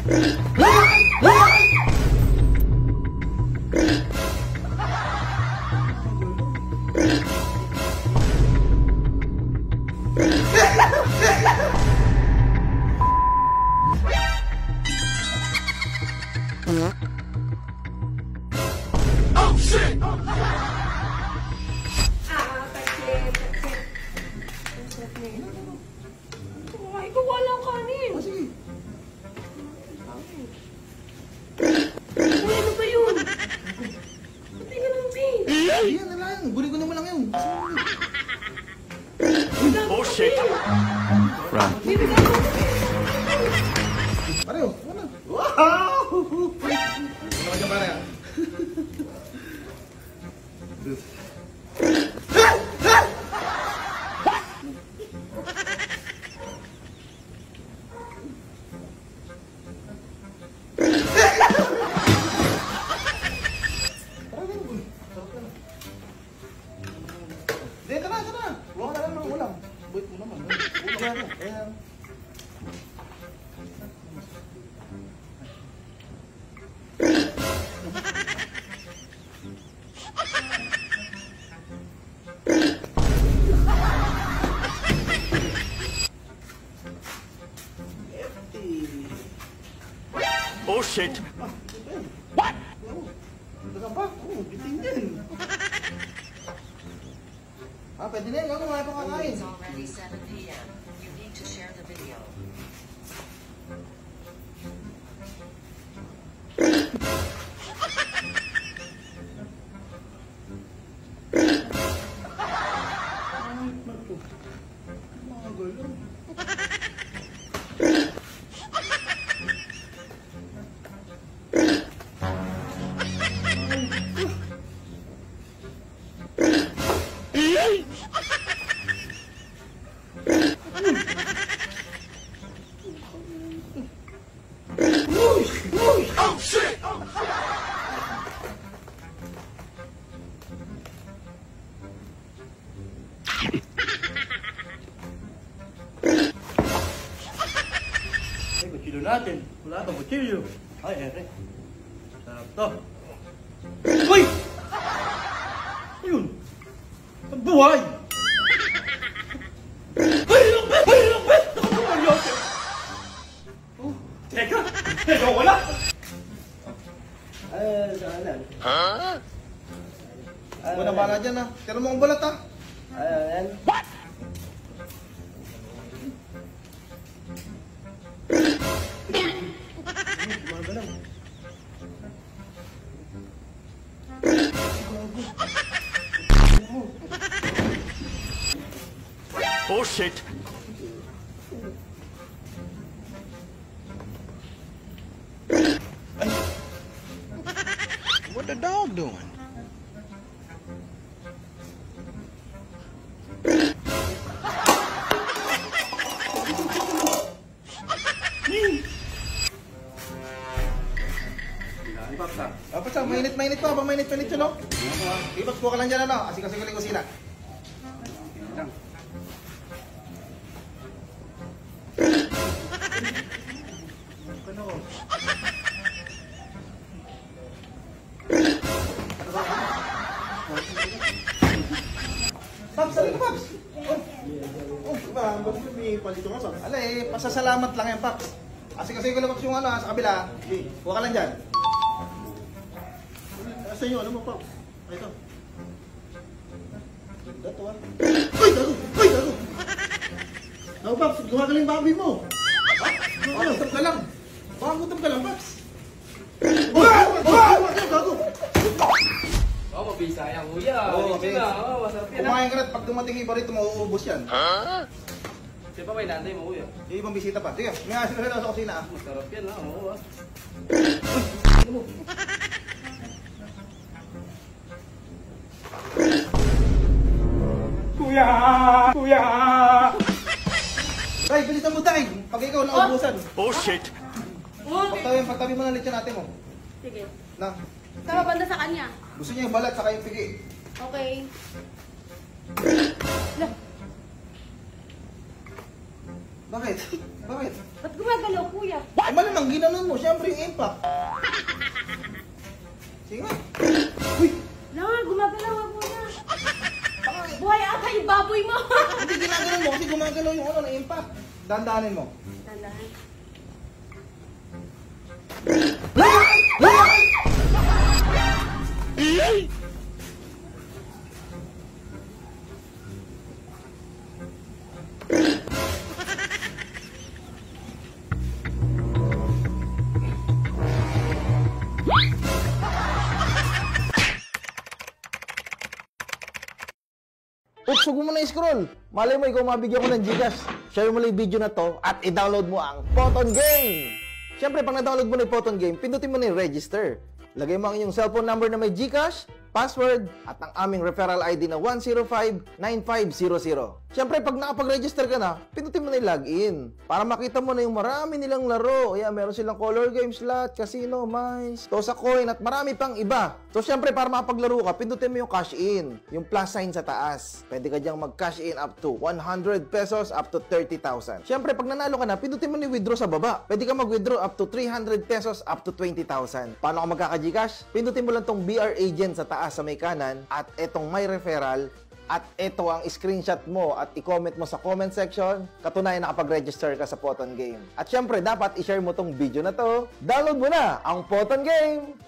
Oh shit! Ay, gawa lang kanin. Oh, sige. Uy, ano ba yun? Pati ka lang, Pin. Ayan na lang. Guli-guli mo lang yun. Oh shit! Run. Bibigyan mo. Pareho. Ano? Wow! Ano naman yung pare? Dito na. Huwag ka na lang ng ulam. Buit mo naman. Ulam. Ayan. Oh shit! What? Dagang pa? Oo, bitin yan. Pwede na yan. Gagawin mga pangakain. It's already 7 p.m. You need to share the video. Mga gulo. Oh shit! Ay, kutsilyo natin. Wala itong kutsilyo. Ay, ere. Sarap to. Uy! Ayun. Ang buhay! Ay, ilang bet! Ay, ilang bet! Oh, teka! Teka, wala! Ay, saan? Huh? Wala bala dyan ha. Tira mo ang balat ha. Ayan. What? Gumagalaw. Oh shit! What the dog doing? Paps, mainit pa. Pang mainit yun, no? Paps, kuha ka lang dyan, ano? Kasi ko lang kusina. Paps, alin ka, Paps? Oh, diba? Ba't may palito nga, Paps? Ala eh, pasasalamat lang yan, Paps. Kasi ko lang, Paps, yung ano, sa kabila. Kuha ka lang dyan. Sa inyo, ano mo, Paps? Ito. Ito, ah. Uy, gago! Uy, gago! Ako, Paps, gumagaling babi mo. Gutom ka lang. Baka gutom ka lang, Paps. Gago! Oh, mabisaya kuya. Oo, Dito na. Oh, masarap yan. Kumain ka na at pag dumating iba rito, mauubos yan. Huh? Siyempre may nanay mo kuya. Yung ibang bisita pa. Sige, may asin na sa kusina, ah. Masarap yan ha. Oo ah. Kuya! Kuya! Tay, bilisan mo, Tay. Pag ikaw naubusan. Oh shit! Pagtabi mo ng lechon natin mo. Sige. Na. Sama banda sa kanya. Gusto niya yung balat saka yung pigi. Okay. Lah. Bakit? Bakit? Ba't gumagalaw, kuya? Ay, malamang ginanon mo. Siyempre yung impact. Sige nga. Uy! Wala nga, gumagalaw ako na. Buhay ata yung baboy mo. Hindi ginagalaw mo kasi gumagalaw yung ano na impact. Dandanin mo. Tandaan. Oops, huwag mo na i-scroll. Malay mo, ikaw mabigyan ko ng Gcash. Share mo lang yung video na to at i-download mo ang Photon Game. Siyempre, pag na-download mo na yung Photon Game, pindutin mo na yung register. Lagay mo ang inyong cellphone number na may Gcash, password, at ang aming referral ID na 1059500. Siyempre, pag nakapag-register ka na, pindutin mo na yung login. Para makita mo na yung marami nilang laro. Ayan, meron silang color game, slot, casino, mice, tosa coin, at marami pang iba. So, siyempre, para makapaglaro ka, pindutin mo yung cash in, yung plus sign sa taas. Pwede ka diyang mag-cash in up to 100 pesos up to 30,000. Siyempre, pag nanalo ka na, pindutin mo na yung withdraw sa baba. Pwede ka mag-withdraw up to 300 pesos up to 20,000. Paano ka magkaka-Gcash? Pindutin mo lang tong BR agent sa taas sa may kanan at etong my referral. At ito ang screenshot mo at i-comment mo sa comment section. Katunayan nakapag-register ka sa Photon Game. At syempre, dapat i-share mo tong video na to. Download mo na ang Photon Game!